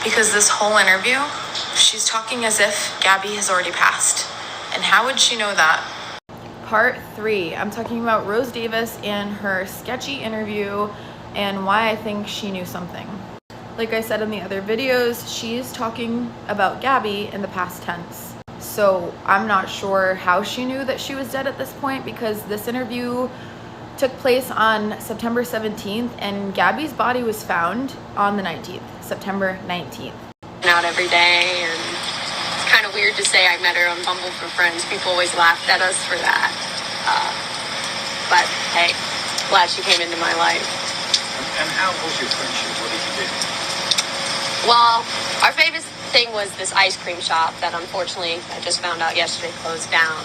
Because this whole interview, she's talking as if Gabby has already passed. And how would she know that? Part 3, I'm talking about Rose Davis and her sketchy interview and why I think she knew something. Like I said in the other videos, she's talking about Gabby in the past tense. So I'm not sure how she knew that she was dead at this point, because this interview took place on September 17th and Gabby's body was found on the 19th, September 19th. Out every day, and it's kind of weird to say I met her on Bumble for Friends. People always laughed at us for that. But hey, glad she came into my life. And how was your friendship? What did you do? Well, our favorite thing was this ice cream shop that unfortunately I just found out yesterday closed down.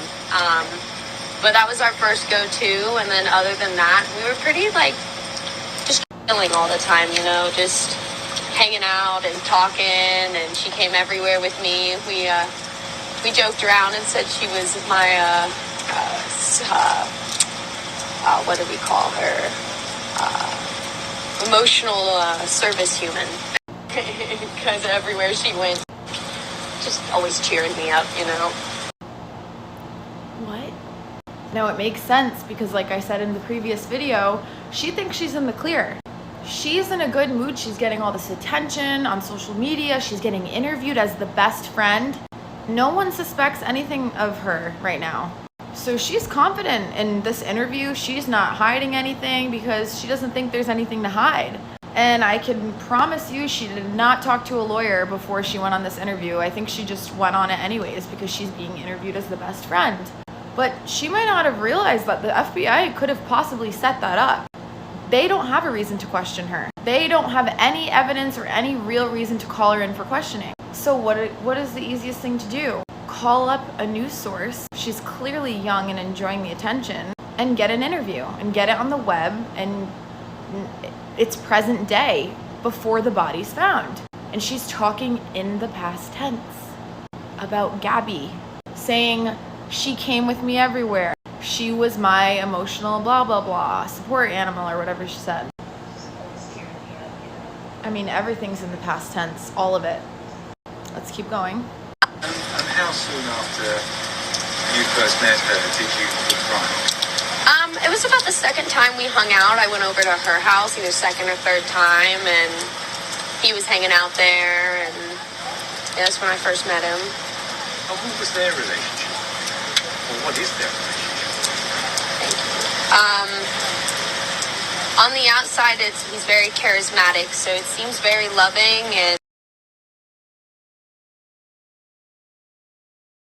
But that was our first go-to, and then other than that, we were pretty like just chilling all the time, you know, just hanging out and talking, and she came everywhere with me. We joked around and said she was my what do we call her? Emotional service human. Because everywhere she went, just always cheering me up, you know. What? Now it makes sense, because like I said in the previous video, she thinks she's in the clear. She's in a good mood. She's getting all this attention on social media. She's getting interviewed as the best friend. No one suspects anything of her right now. So she's confident in this interview. She's not hiding anything because she doesn't think there's anything to hide. And I can promise you she did not talk to a lawyer before she went on this interview. I think she just went on it anyways because she's being interviewed as the best friend. But she might not have realized that the FBI could have possibly set that up. They don't have a reason to question her. They don't have any evidence or any real reason to call her in for questioning. So what is the easiest thing to do? Call up a news source. She's clearly young and enjoying the attention, and get an interview and get it on the web, and it's present day before the body's found. And she's talking in the past tense about Gabby, saying she came with me everywhere. She was my emotional blah blah blah support animal, or whatever she said. I mean, everything's in the past tense, all of it. Let's keep going. And how soon after you first met her did you cry? It was about the second time we hung out. I went over to her house, either second or third time, and he was hanging out there, and yeah, that's when I first met him. And what was their relationship? Or what is their relationship? On the outside, he's very charismatic, so it seems very loving, and